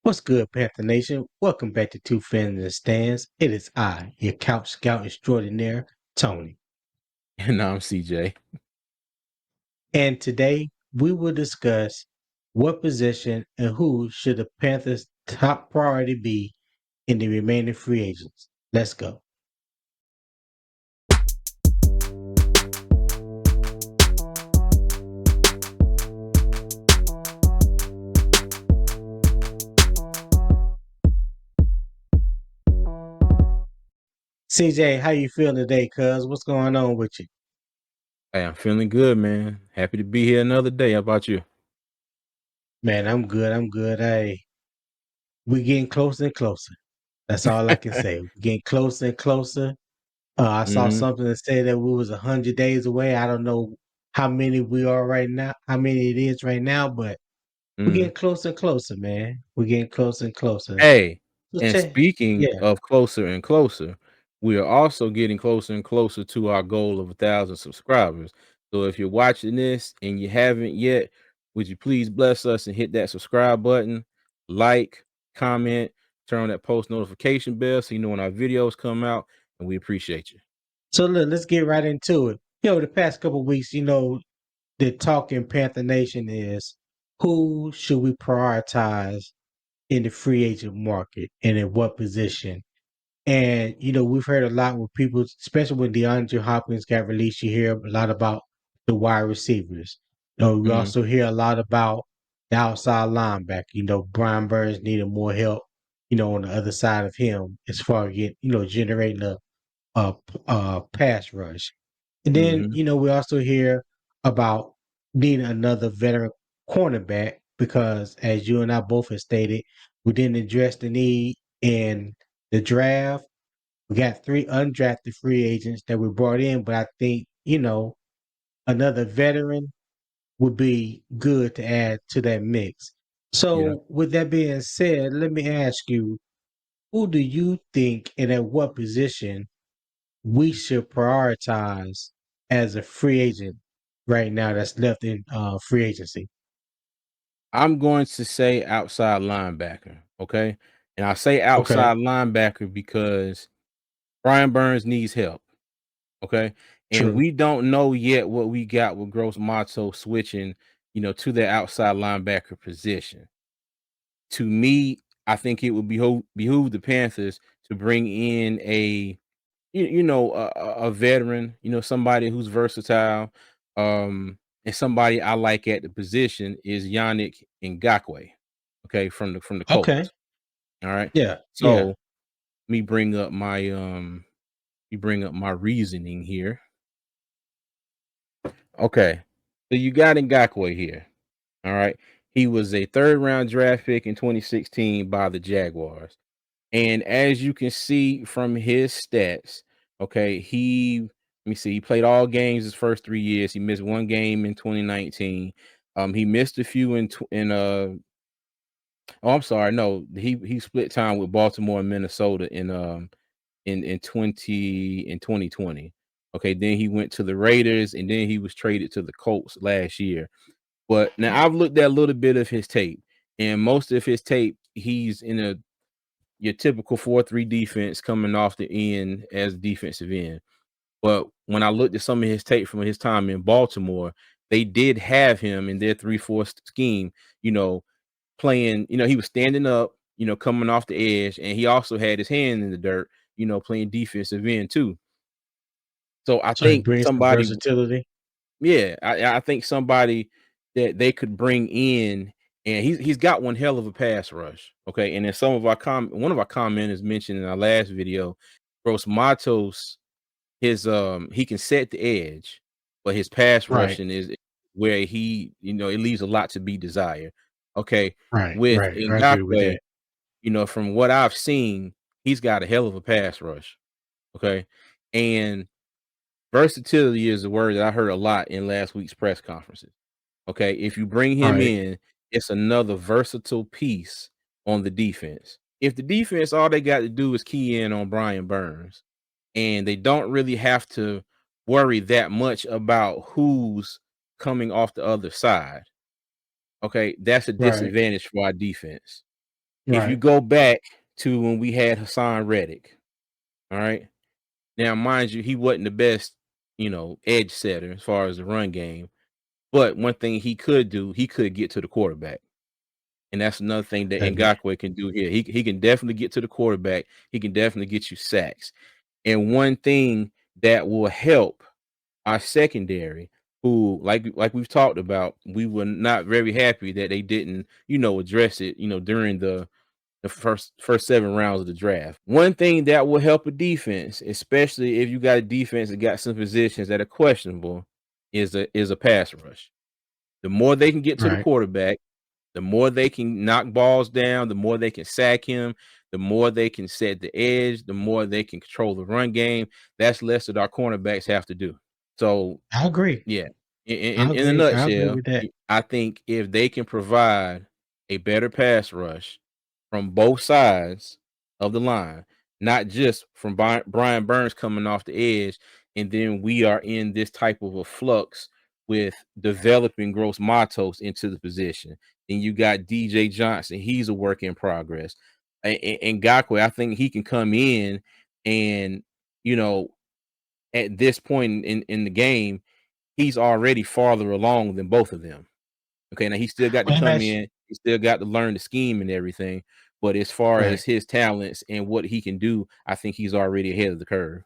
What's good, Panther Nation? Welcome back to Two Fans in the Stands. It is I, your couch scout extraordinaire, Tony. And I'm CJ. And today we will discuss what position and who should the Panthers' top priority be in the remaining free agents. Let's go. CJ, how you feeling today, cuz? What's going on with you? Hey, I'm feeling good, man. Happy to be here another day. How about you? Man, I'm good. I'm good. Hey, we getting closer and closer. That's all I can say. We're getting closer and closer. I saw hmm something that said that we was 100 days away. I don't know how many we are right now, how many it is right now, but we're hmm getting closer and closer, man. We're getting closer and closer. Hey, So and speaking yeah. of closer and closer, we are also getting closer and closer to our goal of 1,000 subscribers. So if you're watching this and you haven't yet, would you please bless us and hit that subscribe button, like, comment, turn on that post notification bell so you know when our videos come out, and we appreciate you. So look, let's get right into it. The past couple of weeks, the talk in Panther Nation is who should we prioritize in the free agent market and in what position? And we've heard a lot with people, especially when DeAndre Hopkins got released. You hear a lot about the wide receivers. We hmm also hear a lot about the outside linebacker. Brian Burns needed more help. On the other side of him, as far as generating a pass rush. And then hmm we also hear about needing another veteran cornerback because, as you and I both have stated, we didn't address the need in the draft. We got three undrafted free agents that we brought in, but I think, another veteran would be good to add to that mix. Yeah. So, with that being said, let me ask you, who do you think and at what position we should prioritize as a free agent right now that's left in free agency? I'm going to say outside linebacker, okay? And I say Okay, outside linebacker because Brian Burns needs help, okay? And true. we don't know yet what we got with Gross Mato switching, to the outside linebacker position. To me, I think it would behoove the Panthers to bring in a veteran, somebody who's versatile, and somebody I like at the position is Yannick Ngakoue, okay, from the Okay, Colts. All right. yeah, yeah. So me bring up my you bring up my reasoning here. Okay. So you got Ngakoue here. All right. He was a third round draft pick in 2016 by the Jaguars. And as you can see from his stats, okay, let me see, he played all games his first 3 years. He missed one game in 2019. He missed a few oh, I'm sorry, no, he split time with Baltimore and Minnesota in 2020. Okay, then he went to the Raiders and then he was traded to the Colts last year. But now I've looked at a little bit of his tape, and most of his tape, he's in your typical 4-3 defense coming off the end as defensive end. But when I looked at some of his tape from his time in Baltimore, they did have him in their 3-4 scheme, you know, playing, he was standing up, coming off the edge, and he also had his hand in the dirt, playing defensive end too. So I So he think brings some somebody, versatility. yeah, I think somebody that they could bring in, and he's got one hell of a pass rush. Okay. And then one of our commenters mentioned in our last video, Gross Matos, he can set the edge, but his pass Right, rushing is where it leaves a lot to be desired. Okay. right, With right. I agree with Ngakoue, that. from what I've seen, he's got a hell of a pass rush. Okay. And versatility is a word that I heard a lot in last week's press conferences. Okay. If you bring him Right, in, it's another versatile piece on the defense. If the defense, all they got to do is key in on Brian Burns, and they don't really have to worry that much about who's coming off the other side. Okay. That's a right. disadvantage for our defense. If you Right. go back to when we had Hassan Reddick, all right. Now, mind you, he wasn't the best, edge setter as far as the run game. But one thing he could do, he could get to the quarterback. And that's another thing that Okay. Ngakoue can do here. He can definitely get to the quarterback. He can definitely get you sacks. And one thing that will help our secondary, who like we've talked about, we were not very happy that they didn't, address it, during the first 7 rounds of the draft. One thing that will help a defense, especially if you got a defense that got some positions that are questionable, is a pass rush. The more they can get to the Right. quarterback, the more they can knock balls down, the more they can sack him, the more they can set the edge, the more they can control the run game. That's less that our cornerbacks have to do. So I agree. yeah. In, I in in a agree. I agree nutshell, with that. I think if they can provide a better pass rush from both sides of the line, not just from Brian Burns coming off the edge, and then we are in this type of a flux with developing Gross Matos into the position. And you got DJ Johnson, he's a work in progress. And Ngakoue, I think he can come in and, you know, at this point in the game, he's already farther along than both of them. Okay, now he still got to Well, let me come ask, in, he still got to learn the scheme and everything, but as far right. as his talents and what he can do, I think he's already ahead of the curve.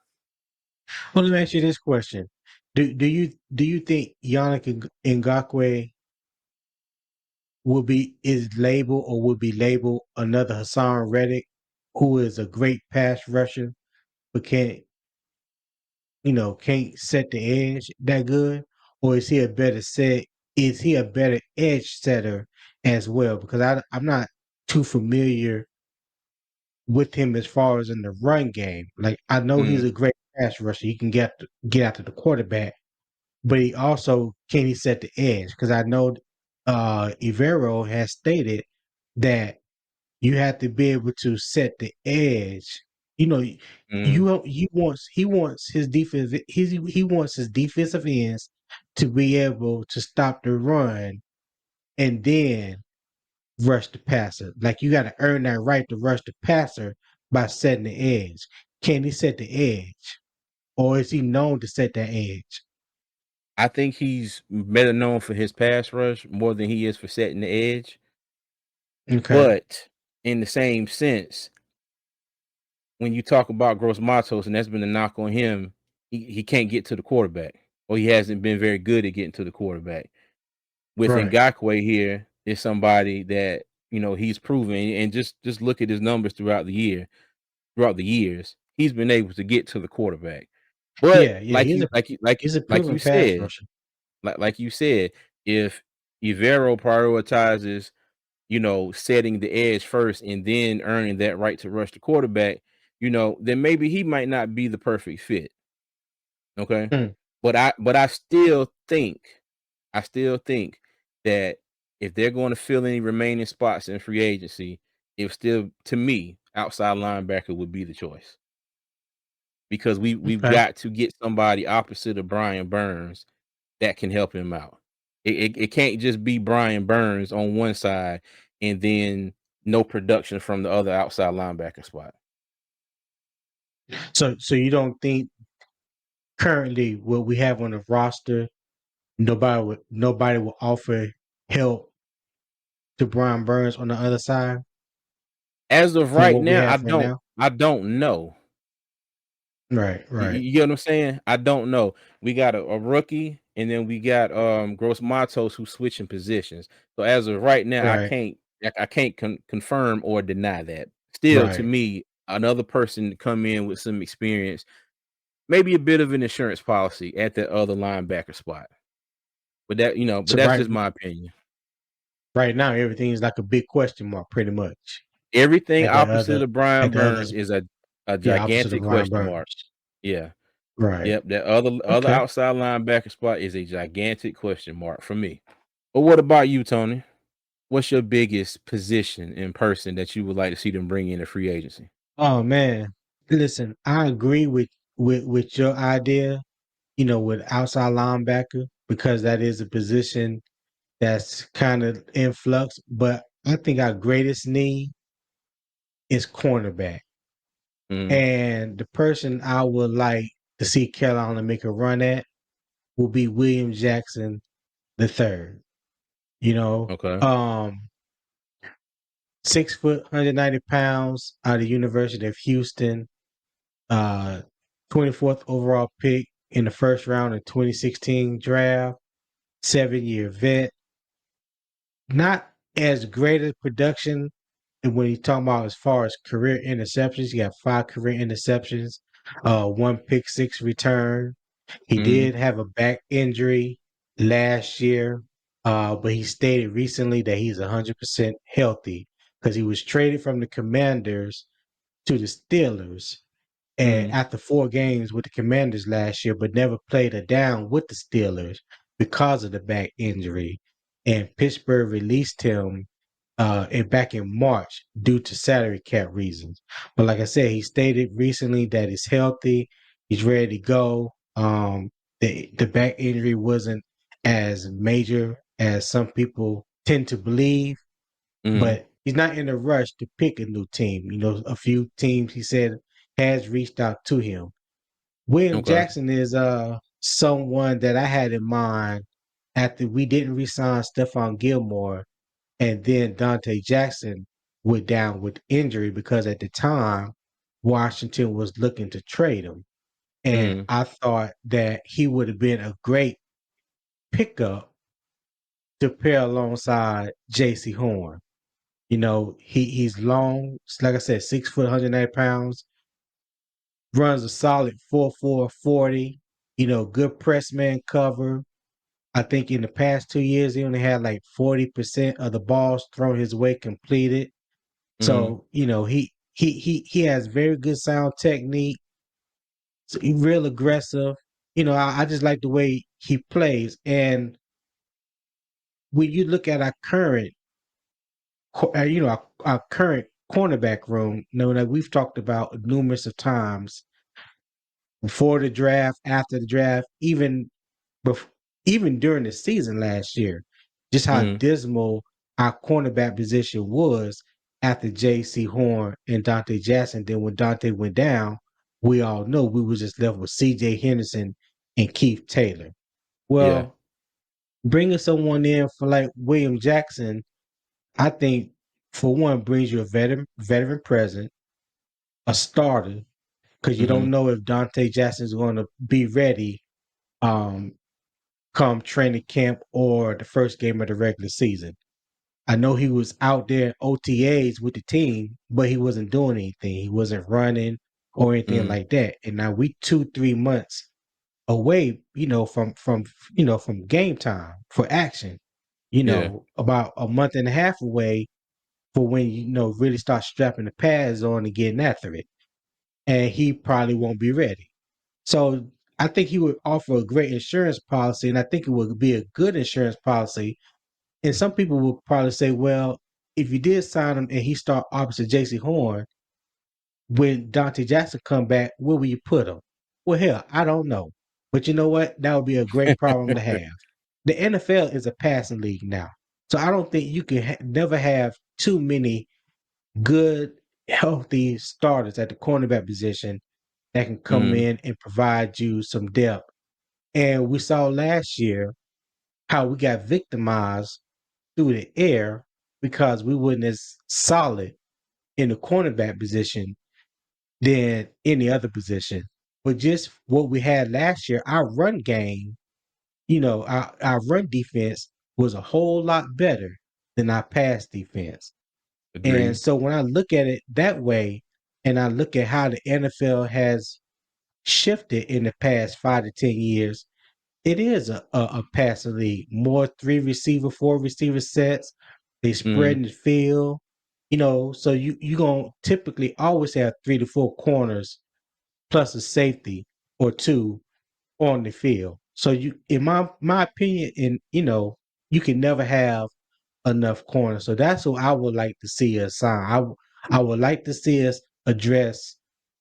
Well, let me ask you this question: Do you think Yannick Ngakoue is labeled or will be labeled another Hassan Reddick, who is a great pass rusher, but can't set the edge that good, or is he a better set? Is he a better edge setter as well? Because I'm not too familiar with him as far as in the run game. Like I know he's Mhm, a great pass rusher. He can get after the quarterback, but he also can he set the edge? Because I know Ivero has stated that you have to be able to set the edge. You know, mhm. he wants his defense he wants his defensive ends to be able to stop the run and then rush the passer. Like you got to earn that right to rush the passer by setting the edge. Can he set the edge, or is he known to set that edge? I think he's better known for his pass rush more than he is for setting the edge, Okay, but in the same sense, when you talk about Gross Matos, and that's been a knock on him, he can't get to the quarterback, or he hasn't been very good at getting to the quarterback. With right. Ngakoue here is somebody that, he's proven, and just look at his numbers throughout the years, he's been able to get to the quarterback. But Yeah, yeah. He's a like you proven pass said, rusher. like you said, if Ivero prioritizes, setting the edge first and then earning that right to rush the quarterback, then maybe he might not be the perfect fit. Okay. Mm. But I still think that if they're going to fill any remaining spots in free agency, it still, to me, outside linebacker would be the choice, because we've Okay. got to get somebody opposite of Brian Burns that can help him out. It can't just be Brian Burns on one side and then no production from the other outside linebacker spot. So you don't think currently what we have on the roster, nobody will offer help to Brian Burns on the other side As of from right what we now, have right now? I don't know. Right, You, right, you get what I'm saying? I don't know. We got a rookie, and then we got Gross Matos who's switching positions. So as of right now, right, I can't confirm or deny that. Still, to right. me, another person to come in with some experience, maybe a bit of an insurance policy at the other linebacker spot. But So that's just my opinion. right now everything's like a big question mark, pretty much Everything at the opposite other of Brian at the other Burns is a yeah opposite of gigantic Brian question mark. Burns. Yeah. Right. Yep, that other Okay. outside linebacker spot is a gigantic question mark for me. But what about you, Tony? What's your biggest position in person that you would like to see them bring in a free agency? Oh man, listen, I agree with your idea. With outside linebacker because that is a position that's kind of in flux. But I think our greatest need is cornerback. Mm. And the person I would like to see Carolina make a run at will be William Jackson the third. You know, Okay. 6 foot, 190 pounds out of the University of Houston, uh, 24th overall pick in the first round of 2016 draft, 7-year vet. Not as great as production. And when you talk about as far as career interceptions, you got 5 career interceptions, 1 pick 6 return. He Mm. did have a back injury last year, but he stated recently that he's 100% healthy because he was traded from the Commanders to the Steelers and Mm. after 4 games with the Commanders last year, but never played a down with the Steelers because of the back injury. And Pittsburgh released him back in March due to salary cap reasons. But like I said, he stated recently that he's healthy, he's ready to go. The back injury wasn't as major as some people tend to believe, Mm. but he's not in a rush to pick a new team. You know, a few teams he said has reached out to him. William Okay. Jackson is someone that I had in mind after we didn't resign Stephon Gilmore and then Dante Jackson went down with injury because at the time Washington was looking to trade him. And Mm. I thought that he would have been a great pickup to pair alongside JC Horn. You know, he's long, like I said, 6 foot, 190 pounds, runs a solid 4.4 40. You know, good press man cover. I think in the past 2 years he only had like 40% of the balls thrown his way completed. Mm. So, you know, he has very good sound technique. So he's real aggressive. You know, I just like the way he plays. And when you look at our current our current cornerback room, you know, like we've talked about numerous of times before the draft, after the draft, bef- even during the season last year, just how Mm. dismal our cornerback position was after J.C. Horn and Dante Jackson. Then when Dante went down, we all know we were just left with C.J. Henderson and Keith Taylor. Yeah. Well, bringing someone in for like William Jackson, I think for one brings you a veteran present, a starter, because you Mm-hmm. don't know if Dante Jackson is going to be ready um, come training camp or the first game of the regular season. I know he was out there OTAs with the team, but he wasn't doing anything. He wasn't running or anything Mm. like that. And now we 2-3 months away, from game time for action. You Yeah. know, about a month and a half away for when really start strapping the pads on and getting after it. And he probably won't be ready. So I think he would offer a great insurance policy, and I think it would be a good insurance policy. And some people will probably say, well, if you did sign him and he start opposite JC Horn, when Dante Jackson come back, where will you put him? Well, hell, I don't know. But you know what? That would be a great problem to have. The NFL is a passing league now. So I don't think you can never have too many good, healthy starters at the cornerback position that can come Mm. in and provide you some depth. And we saw last year how we got victimized through the air because we weren't as solid in the cornerback position than any other position. But just what we had last year, our run game, our run defense was a whole lot better than our pass defense. And Agreed. so when I look at it that way, and I look at how the NFL has shifted in the past 5 to 10 years, it is a passing league. More 3 receiver, 4 receiver sets. They spread Mm. in the field. So you gonna typically always have 3 to 4 corners plus a safety or two on the field. So in my opinion, you can never have enough corners. So that's what I would like to see us sign. I would like to see us address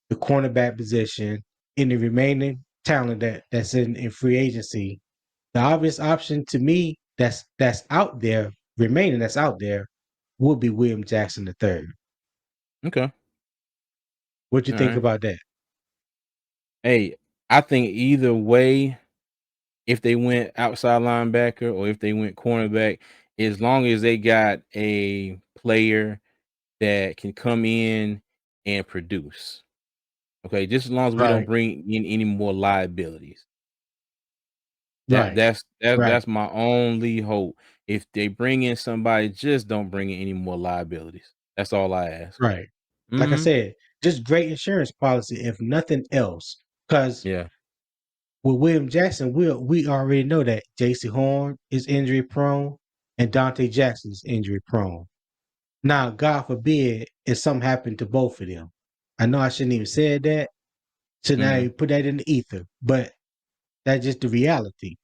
the cornerback position in the remaining talent that's in free agency. The obvious option to me that's out there, remaining that's out there, would be William Jackson III. Okay. What you All think right. about that? Hey, I think either way, if they went outside linebacker or if they went cornerback, as long as they got a player that can come in and produce. Okay, just as long as we don't Right, bring in any more liabilities. That right, that's that's right, that's my only hope. If they bring in somebody, just don't bring in any more liabilities. That's all I ask. right. Like I Mhm. said, just great insurance policy, if nothing else. Because Yeah. with William Jackson, we already know that J.C. Horn is injury prone and Dante Jackson is injury prone. Now, God forbid if something happened to both of them. I know I shouldn't even said that. Should not Mhm. even put that in the ether, but that's just the reality.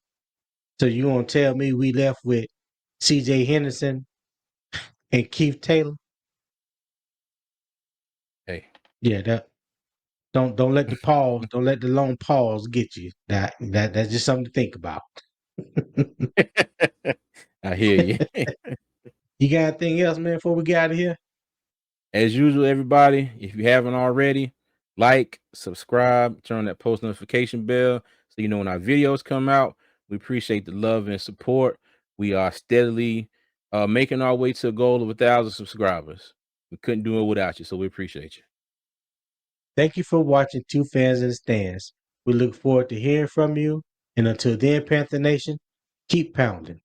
So you gonna tell me we left with C.J. Henderson and Keith Taylor? Hey. Yeah, that don't let the pause, don't let the long pause get you. That's just something to think about. I hear you. You got anything else, man, before we get out of here? As usual, everybody, if you haven't already, like, subscribe, turn on that post notification bell so you know when our videos come out. We appreciate the love and support. We are steadily making our way to a goal of 1,000 subscribers. We couldn't do it without you, so we appreciate you. Thank you for watching Two Fans in the Stands. We look forward to hearing from you. And until then, Panther Nation, keep pounding.